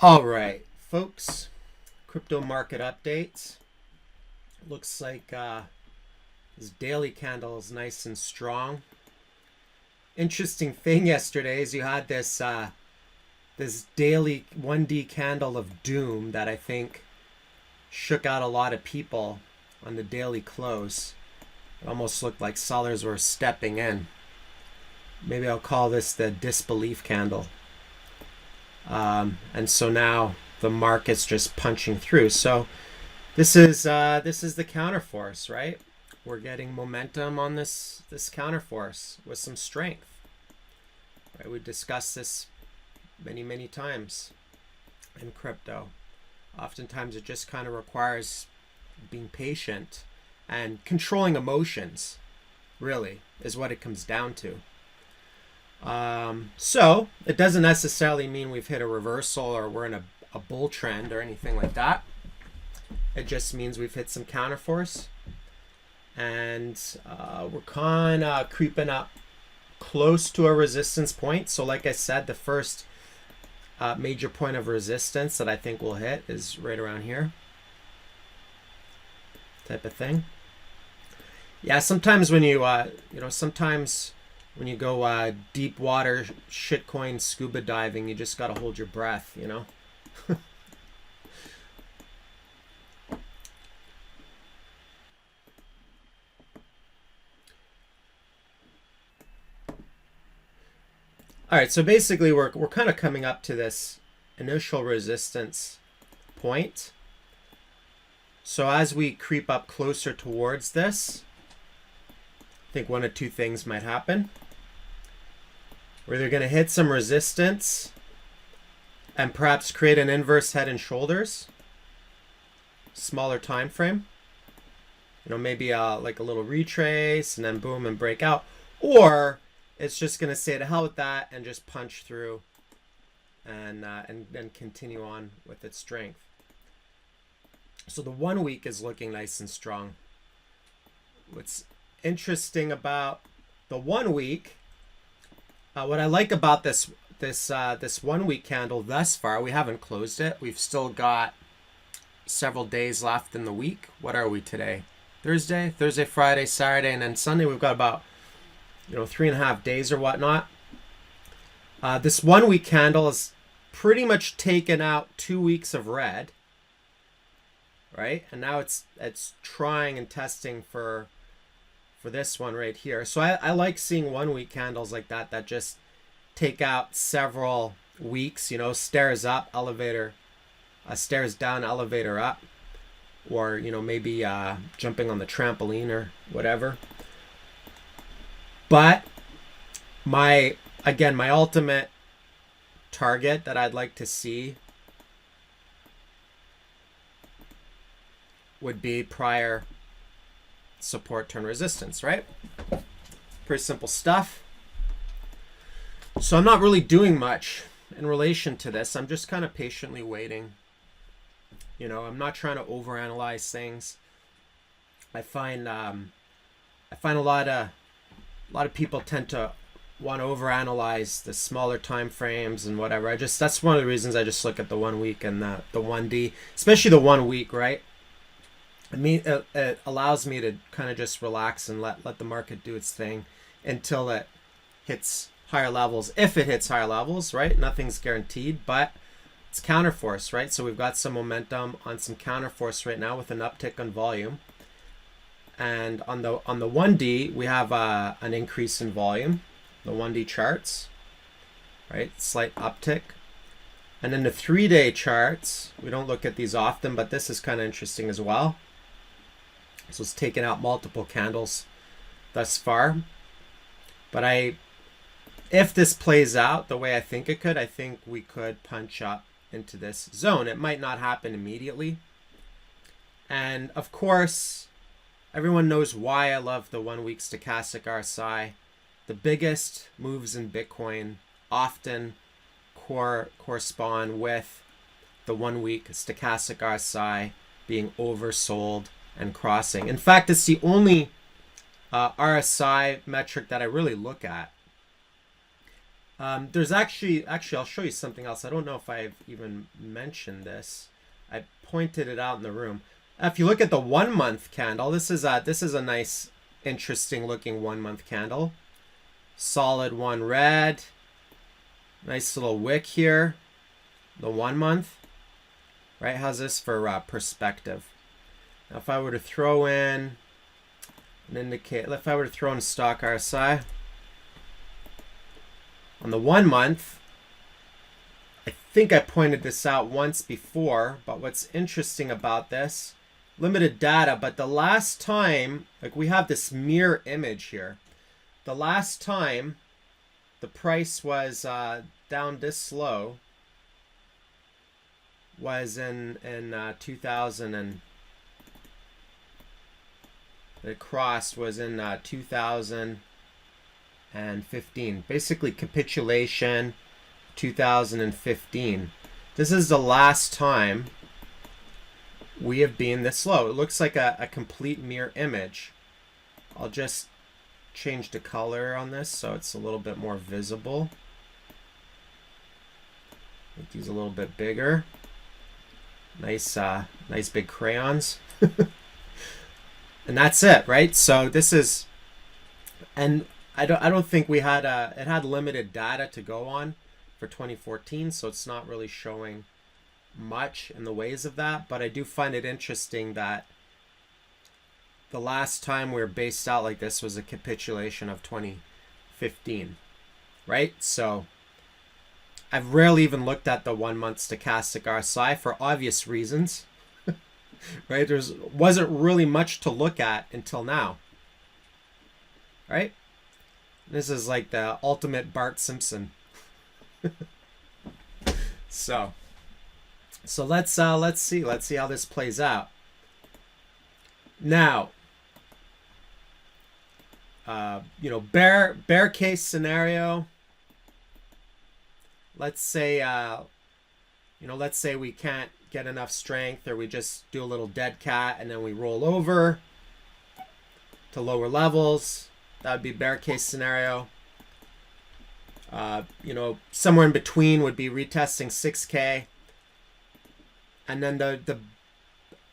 All right, folks, crypto market updates. Looks like this daily candle is nice and strong. Interesting thing yesterday is you had this daily 1D candle of doom that I think shook out a lot of people on the daily close. It almost looked like sellers were stepping in. Maybe I'll call this the disbelief candle. And so now the market's just punching through. So this is the counterforce, right? We're getting momentum on this counterforce with some strength. Right? We discussed this many times in crypto. Oftentimes it just kind of requires being patient and controlling emotions, really, is what it comes down to. So it doesn't necessarily mean we've hit a reversal or we're in a bull trend or anything like that. It just means we've hit some counterforce and we're kind of creeping up close to a resistance point. So like I said, the first major point of resistance that I think we'll hit is right around here, type of thing. Yeah, sometimes when you sometimes when you go deep water shitcoin scuba diving, you just gotta hold your breath, you know. All right, so basically we're kind of coming up to this initial resistance point. So as we creep up closer towards this, I think one of two things might happen. We're either going to hit some resistance and perhaps create an inverse head and shoulders, smaller time frame. You know, maybe like a little retrace and then boom and break out, or it's just going to say to hell with that and just punch through and then continue on with its strength. So the 1 week is looking nice and strong. What's interesting about the 1 week, what I like about this 1 week candle thus far, we haven't closed it. We've still got several days left in the week. What are we today? Thursday, Friday, Saturday, and then Sunday. We've got about 3.5 days or whatnot. This 1 week candle has pretty much taken out 2 weeks of red, right? And now it's trying and testing for this one right here. So I like seeing 1 week candles like that just take out several weeks, stairs up, elevator, stairs down, elevator up, or maybe jumping on the trampoline or whatever. But my ultimate target that I'd like to see would be prior support turn resistance, right? Pretty simple stuff. So I'm not really doing much in relation to this. I'm just kind of patiently waiting. I'm not trying to overanalyze things. I find a lot of people tend to want to overanalyze the smaller time frames and whatever. That's one of the reasons I just look at the 1 week and the 1D, especially the 1 week, right? I mean, it allows me to kind of just relax and let the market do its thing until it hits higher levels. If it hits higher levels, right? Nothing's guaranteed, but it's counterforce, right? So we've got some momentum on some counterforce right now with an uptick on volume. And on the 1D, we have an increase in volume, the 1D charts, right? Slight uptick. And then the 3-day charts, we don't look at these often, but this is kind of interesting as well. So it's taken out multiple candles thus far. But if this plays out the way I think it could, I think we could punch up into this zone. It might not happen immediately. And of course, everyone knows why I love the 1 week stochastic RSI. The biggest moves in Bitcoin often correspond with the 1 week stochastic RSI being oversold and crossing. In fact, it's the only RSI metric that I really look at. There's actually, I'll show you something else. I don't know if I've even mentioned this. I pointed it out in the room. If you look at the 1 month candle, this is a nice, interesting looking 1 month candle. Solid one red. Nice little wick here. The 1 month. Right? How's this for perspective? Now, if I were to throw in an indicator, if I were to throw in stock RSI on the 1 month, I think I pointed this out once before, but what's interesting about this, limited data, but the last time, like we have this mirror image here. The last time the price was down this low was in 2000 and it crossed was in 2015. Basically capitulation 2015. This is the last time we have been this low. It looks like a complete mirror image. I'll just change the color on this so it's a little bit more visible. Make these a little bit bigger. Nice big crayons. And that's it, right? So this is, and I don't think we had it had limited data to go on for 2014, so it's not really showing much in the ways of that, but I do find it interesting that the last time we were based out like this was a capitulation of 2015, right? So I've rarely even looked at the 1 month stochastic RSI for obvious reasons, right? There wasn't really much to look at until now, right? This is like the ultimate Bart Simpson. So let's see how this plays out. Now, bear case scenario. Let's say let's say we can't get enough strength, or we just do a little dead cat and then we roll over to lower levels. That would be bear case scenario. Somewhere in between would be retesting 6K. And then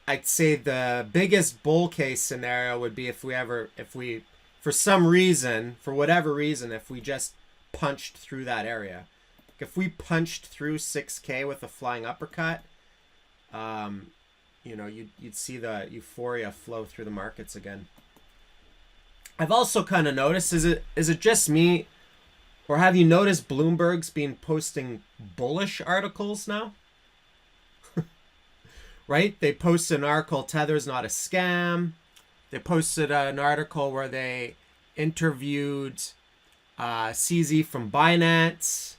I'd say the biggest bull case scenario would be if we for some reason, for whatever reason, if we just punched through that area. If we punched through 6K with a flying uppercut, you'd see the euphoria flow through the markets again. I've also kind of noticed, is it just me, or have you noticed Bloomberg's been posting bullish articles now? Right? They posted an article, Tether's not a scam. They posted an article where they interviewed CZ from Binance.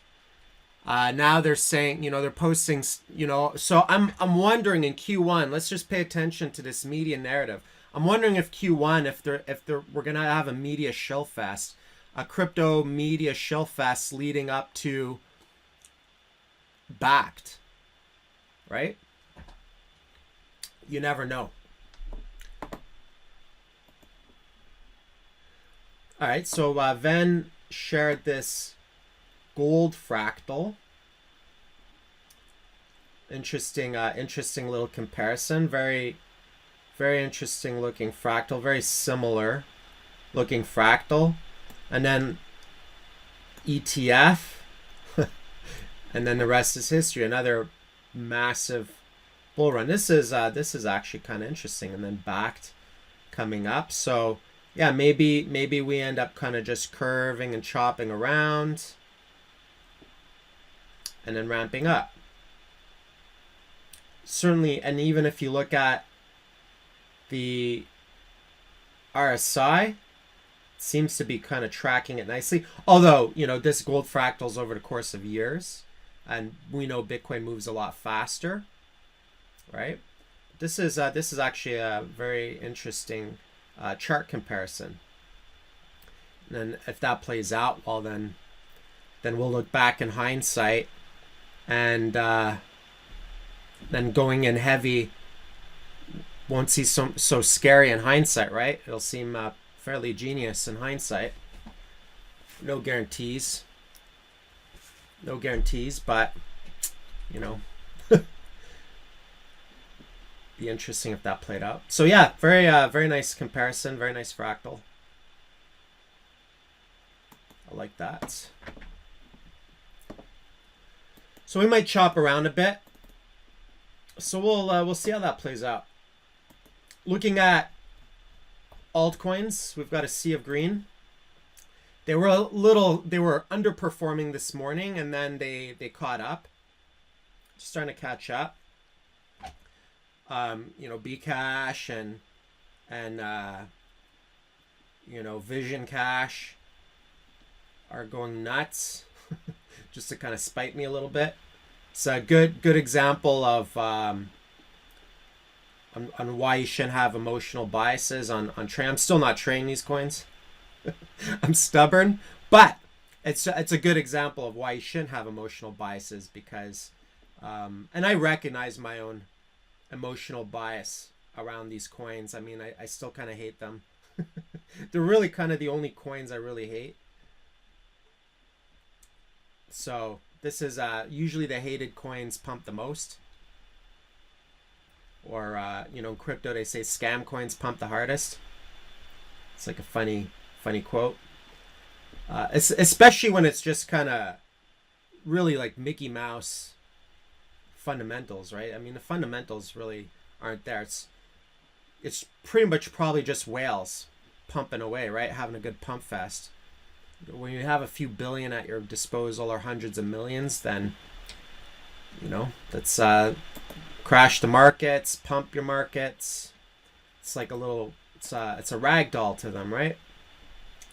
Now they're saying, they're posting, so I'm wondering in Q1, let's just pay attention to this media narrative. I'm wondering if Q1, if we're going to have a media shill fest, a crypto media shill fest leading up to Bakkt, right? You never know. All right, so Ven shared this gold fractal. Interesting little comparison. Very, very interesting looking fractal. Very similar looking fractal. And then ETF. And then the rest is history. Another massive bull run. This is actually kind of interesting. And then Bakkt coming up. So yeah, maybe we end up kind of just curving and chopping around and then ramping up. Certainly, and even if you look at the RSI, it seems to be kind of tracking it nicely. Although, this gold fractals over the course of years, and we know Bitcoin moves a lot faster, right? This is actually a very interesting chart comparison. And then if that plays out, well, then we'll look back in hindsight, and then going in heavy won't seem so scary in hindsight, right? It'll seem fairly genius in hindsight. No guarantees. No guarantees, but you know, be interesting if that played out. So yeah, very nice comparison, very nice fractal. I like that. So we might chop around a bit. So we'll see how that plays out. Looking at altcoins, we've got a sea of green. They were underperforming this morning, and then they caught up. Just starting to catch up. You know, Bcash and you know, Vision Cash are going nuts, just to kind of spite me a little bit. It's a good example of on why you shouldn't have emotional biases on trade. I'm still not trading these coins. I'm stubborn, but it's a good example of why you shouldn't have emotional biases, because and I recognize my own emotional bias around these coins. I mean, I still kind of hate them. They're really kind of the only coins I really hate. So this is usually the hated coins pump the most. Or, you know, in crypto they say scam coins pump the hardest. It's like a funny quote. Especially when it's just kind of really like Mickey Mouse fundamentals, right? I mean, the fundamentals really aren't there. It's pretty much probably just whales pumping away, right? Having a good pump fest. When you have a few billion at your disposal or hundreds of millions, then, you know, that's crash the markets, pump your markets. It's like a little, it's a rag doll to them, right?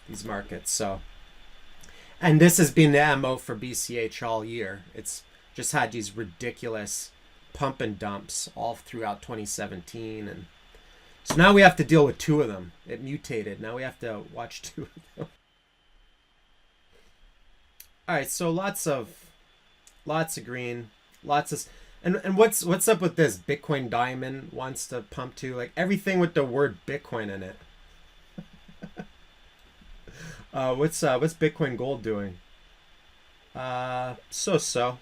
These markets. So, and this has been the MO for BCH all year. It's just had these ridiculous pump and dumps all throughout 2017, and so now we have to deal with two of them. It mutated. Now we have to watch two of them. All right, so lots of green, lots of, and what's up with this? Bitcoin Diamond wants to pump to, like, everything with the word Bitcoin in it. What's Bitcoin Gold doing? So.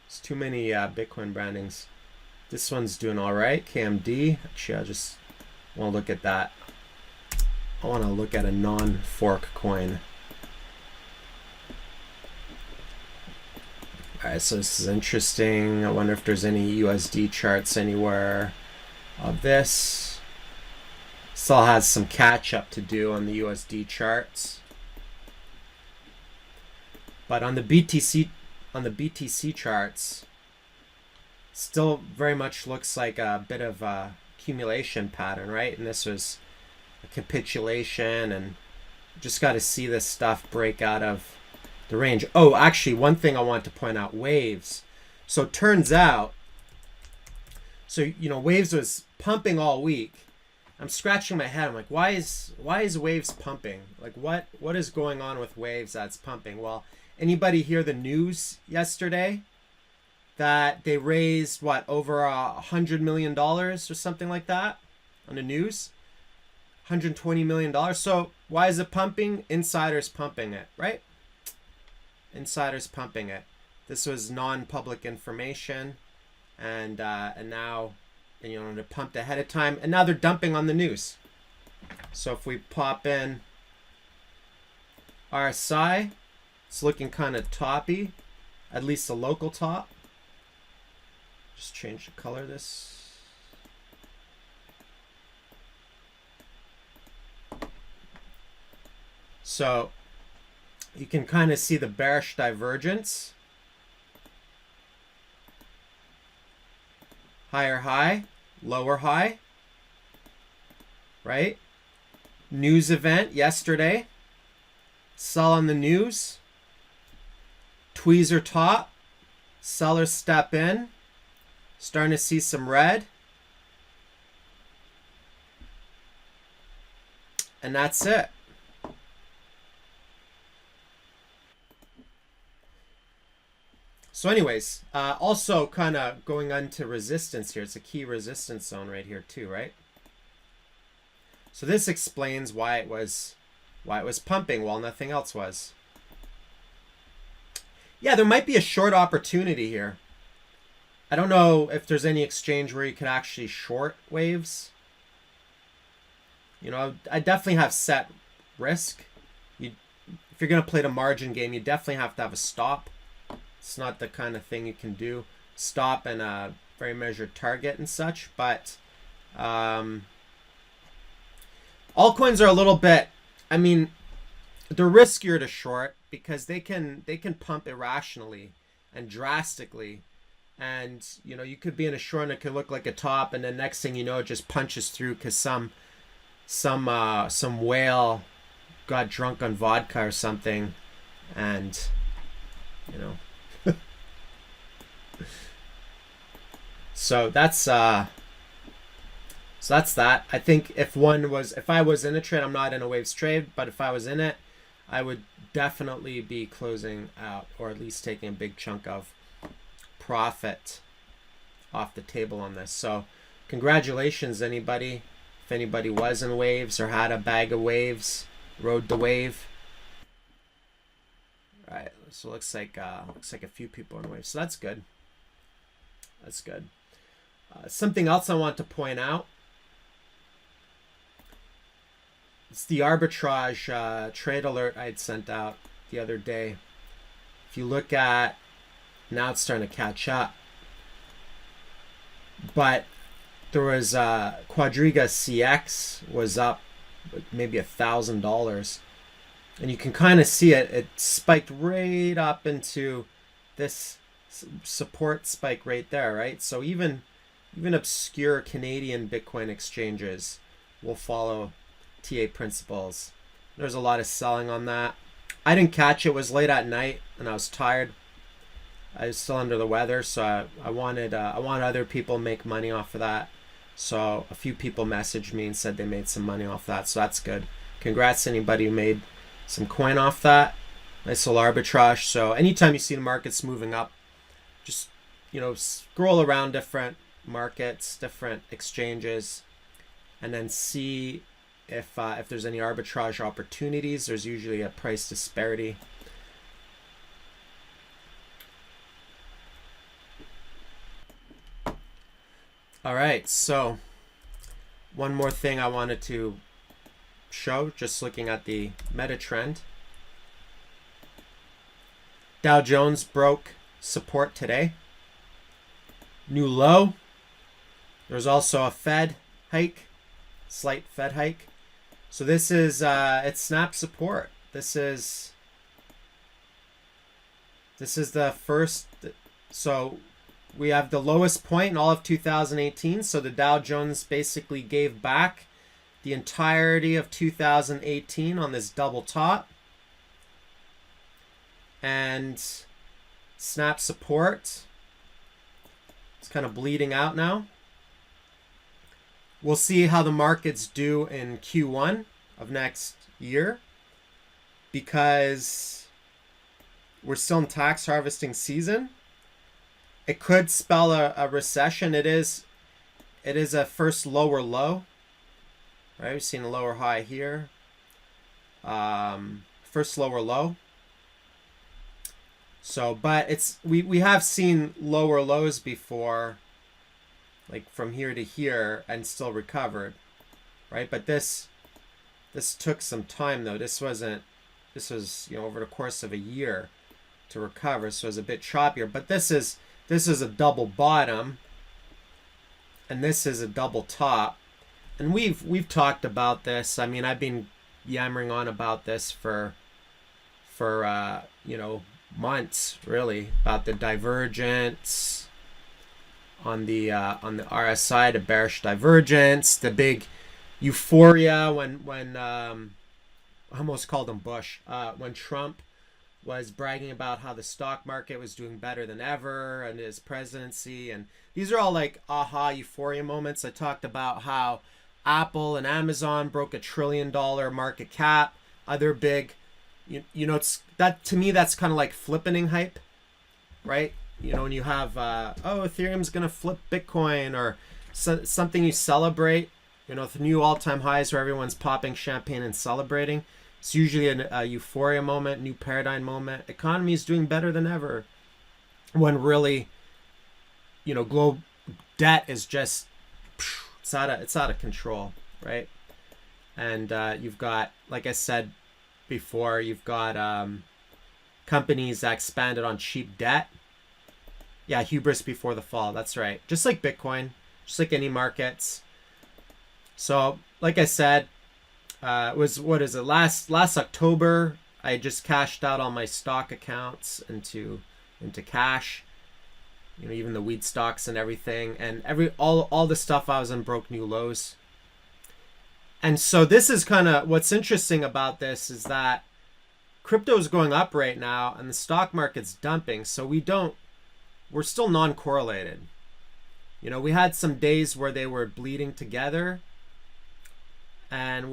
It's too many Bitcoin brandings. This one's doing all right. KMD. Actually, I just want to look at that. I want to look at a non-fork coin. All right, so this is interesting. I wonder if there's any USD charts anywhere of this. Still has some catch up to do on the USD charts. But on the BTC charts, still very much looks like a bit of a accumulation pattern, right? And this was a capitulation, and just got to see this stuff break out of the range. Oh, actually, one thing I want to point out, Waves. So it turns out, so, you know, Waves was pumping all week. I'm scratching my head. I'm like, why is Waves pumping? Like, what is going on with Waves that's pumping? Well, anybody hear the news yesterday that they raised over $100 million or something like that on the news? $120 million. So why is it pumping? Insiders pumping it, right? Insiders pumping it. This was non-public information, and now, you know, they're pumped ahead of time, and now they're dumping on the news. So if we pop in RSI, it's looking kind of toppy, at least the local top. Just change the color of this. So you can kind of see the bearish divergence. Higher high, lower high, right? News event yesterday. Sell on the news. Tweezer top. Sellers step in. Starting to see some red. And that's it. So anyways, also kind of going on to resistance here. It's a key resistance zone right here too, right? So this explains why it was why it was pumping while nothing else was. Yeah, there might be a short opportunity here. I don't know if there's any exchange where you could actually short waves. You know, I definitely have set risk. If you're going to play the margin game, you definitely have to have a stop. It's not the kind of thing you can do. Stop and a very measured target and such. But altcoins are a little bit, I mean, they're riskier to short because they can pump irrationally and drastically. And, you know, you could be in a short and it could look like a top, and the next thing you know, it just punches through because some whale got drunk on vodka or something, and you know. So that's that. I think if I was in a trade, I'm not in a waves trade, but if I was in it, I would definitely be closing out, or at least taking a big chunk of profit off the table on this. So congratulations, anybody. If anybody was in waves or had a bag of waves, rode the wave. All right, so looks like a few people in waves, so that's good. That's good. Something else I want to point out. It's the arbitrage trade alert I had sent out the other day. If you look at, now it's starting to catch up, but there was Quadriga CX was up maybe $1,000, and you can kind of see it spiked right up into this support spike right there, right? So even obscure Canadian Bitcoin exchanges will follow TA principles. There's a lot of selling on that. I didn't catch it. It was late at night and I was tired. I was still under the weather, so I wanted other people to make money off of that. So a few people messaged me and said they made some money off that, so that's good. Congrats to anybody who made some coin off that. Nice little arbitrage. So anytime you see the markets moving up, just, you know, scroll around different markets, different exchanges, and then see if there's any arbitrage opportunities. There's usually a price disparity. All right, so one more thing I wanted to show, just looking at the meta trend. Dow Jones broke support today. New low. There's also a Fed hike, slight Fed hike. So this is it snapped support. This is the first. So we have the lowest point in all of 2018. So the Dow Jones basically gave back the entirety of 2018 on this double top and snap support. It's kind of bleeding out now. We'll see how the markets do in Q1 of next year, because we're still in tax harvesting season. It could spell a recession. It is a first lower low. Right, we've seen a lower high here. First lower low. So, but it's we have seen lower lows before, like from here to here, and still recovered, right? But this took some time though. This was, you know, over the course of a year to recover, so it was a bit choppier. But this is a double bottom, and this is a double top, and we've talked about this. I mean, I've been yammering on about this for you know, months really, about the divergence on the RSI, the bearish divergence, the big euphoria when I almost called him Bush, when Trump was bragging about how the stock market was doing better than ever and his presidency, and these are all like aha euphoria moments. I talked about how Apple and Amazon broke $1 trillion market cap, other big, you know, it's that, to me, that's kind of like flippening hype, right? You know, when you have Ethereum's gonna flip Bitcoin, or something you celebrate, you know, with new all-time highs where everyone's popping champagne and celebrating. It's usually a euphoria moment, new paradigm moment. Economy is doing better than ever. When really, global debt is just it's out of control, right? And you've got, like I said before, you've got companies that expanded on cheap debt. Yeah, hubris before the fall. That's right. Just like Bitcoin, just like any markets. So, like I said, it was, what is it? Last October, I just cashed out all my stock accounts into cash. Even the weed stocks and everything, and all the stuff I was in broke new lows. And so this is kind of what's interesting about this is that crypto is going up right now and the stock market's dumping. So we're still non-correlated. We had some days where they were bleeding together, and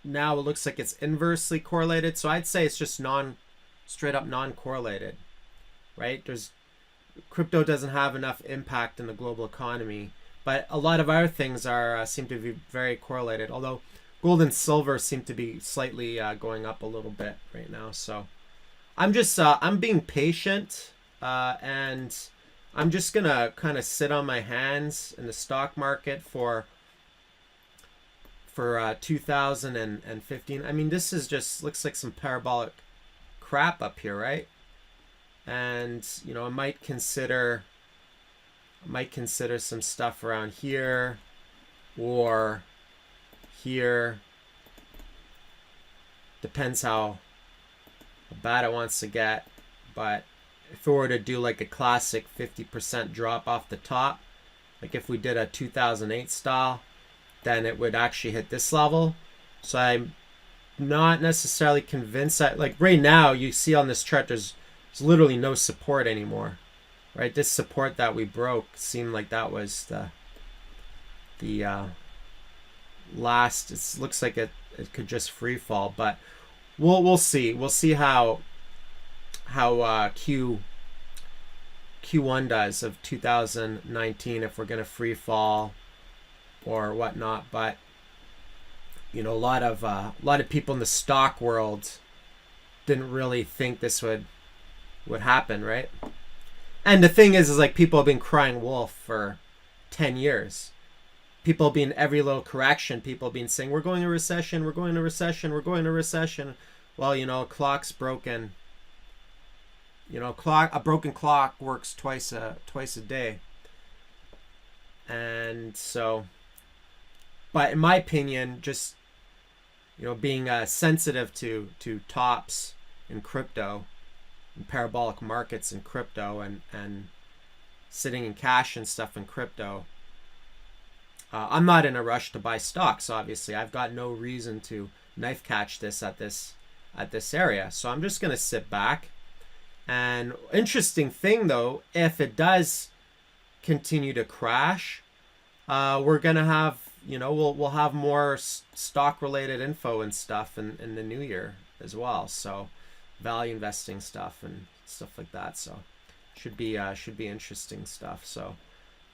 now it looks like it's inversely correlated. So I'd say it's just straight up non-correlated, right? Crypto doesn't have enough impact in the global economy, but a lot of other things seem to be very correlated. Although gold and silver seem to be slightly going up a little bit right now. So I'm just I'm being patient, and I'm just gonna kind of sit on my hands in the stock market for 2015. I mean, this is just looks like some parabolic crap up here, right? And I might consider some stuff around here or here. Depends how bad it wants to get. But if we were to do like a classic 50% drop off the top, like if we did a 2008 style, then it would actually hit this level. So I'm not necessarily convinced that, like right now, you see on this chart, there's literally no support anymore, right? This support that we broke seemed like that was the last. It looks like it could just free fall, but we'll see. We'll see how Q1 does of 2019, if we're gonna free fall or whatnot. But a lot of people in the stock world didn't really think this would happen, right? And the thing is like people have been crying wolf for 10 years. People being every little correction, people being saying we're going to recession, we're going to recession, we're going to recession. Well, clock's broken. A broken clock works twice a day. And so, but in my opinion, just being sensitive to tops in crypto, and parabolic markets in crypto, and sitting in cash and stuff in crypto, I'm not in a rush to buy stocks. Obviously, I've got no reason to knife catch this at this area, so I'm just gonna sit back. And interesting thing though, if it does continue to crash, we're gonna have we'll have more stock related info and stuff in the new year as well. So value investing stuff and stuff like that. So should be interesting stuff. So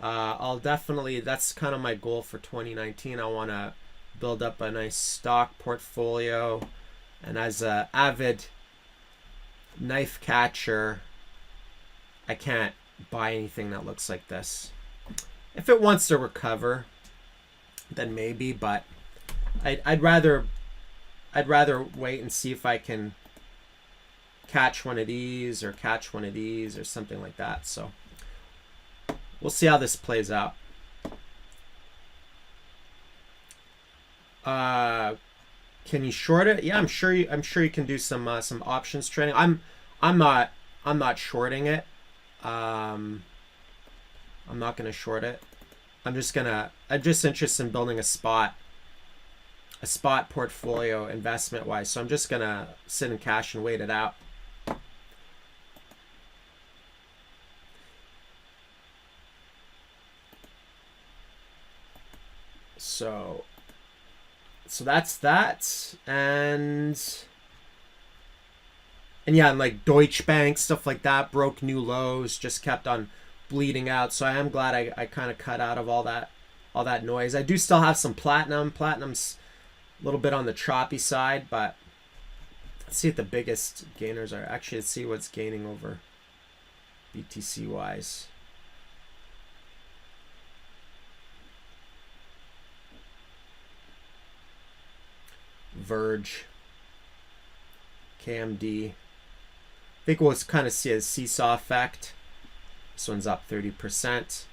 I'll definitely, that's kind of my goal for 2019. I want to build up a nice stock portfolio, and as a avid knife catcher, I can't buy anything that looks like this. If it wants to recover, then maybe, but I'd rather wait and see if I can catch one of these or something like that. So we'll see how this plays out. Can you short it? Yeah, I'm sure you can do some options trading. I'm not shorting it. I'm not gonna short it. I'm just interested in building a spot portfolio investment wise. So I'm just gonna sit in cash and wait it out. So that's that, and yeah, and like Deutsche Bank, stuff like that, broke new lows, just kept on bleeding out. So I am glad I kind of cut out of all that noise. I do still have some platinum. Platinum's a little bit on the choppy side, but Let's see what the biggest gainers are. Actually, let's see what's gaining over BTC wise. Verge, KMD. I think we'll kind of see a seesaw effect. This one's up 30%. This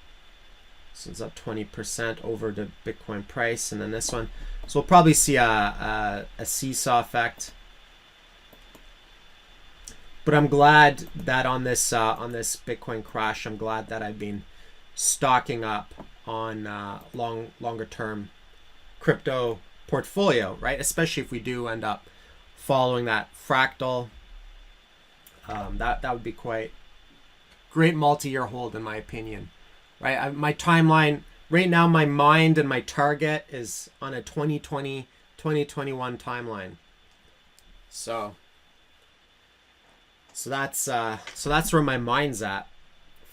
one's up 20% over the Bitcoin price, and then this one. So we'll probably see a seesaw effect. But I'm glad that on this Bitcoin crash, I'm glad that I've been stocking up on longer term crypto portfolio, right? Especially if we do end up following that fractal, that would be quite great multi-year hold in my opinion, right? My timeline right now, my mind and my target is on a 2020 2021 timeline. So that's where my mind's at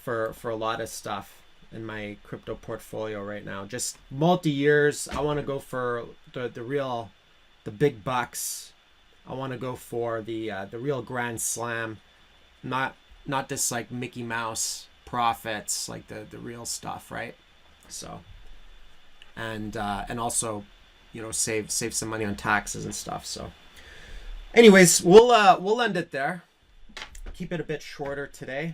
for a lot of stuff in my crypto portfolio right now. Just multi-years. I want to go for the big bucks. I want to go for the real grand slam, not this like Mickey Mouse profits, like the real stuff, right? So and also, you know, save some money on taxes and stuff. So anyways, we'll end it there. Keep it a bit shorter today.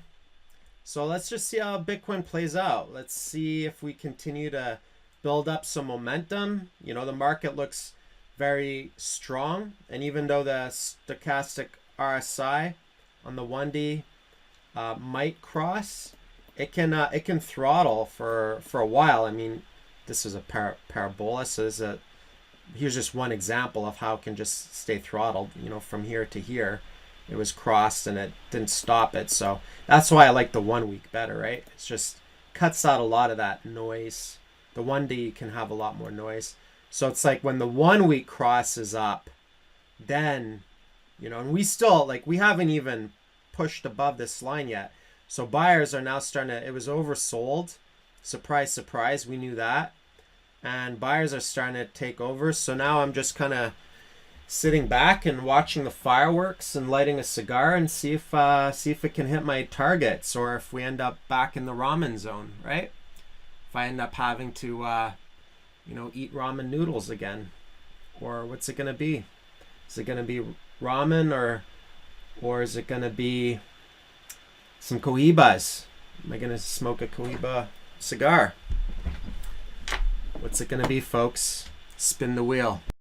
So let's just see how Bitcoin plays out. Let's see if we continue to build up some momentum. You know, the market looks very strong, and even though the stochastic RSI on the 1D might cross, it can throttle for a while. I mean, this is a parabola, so here's just one example of how it can just stay throttled. You know, from here to here. It was crossed and it didn't stop it. So that's why I like the 1 week better, right? It's just cuts out a lot of that noise. The 1D can have a lot more noise. So it's like when the 1 week crosses up, then, you know, and we haven't even pushed above this line yet. So buyers are now starting to, it was oversold. Surprise, surprise. We knew that. And buyers are starting to take over. So now I'm just kind of sitting back and watching the fireworks and lighting a cigar and see if it can hit my targets, or if we end up back in the ramen zone, right? If I end up having to eat ramen noodles again, or what's it gonna be? Is it gonna be ramen or is it gonna be some Cohibas? Am I gonna smoke a Cohiba cigar? What's it gonna be, folks? Spin the wheel.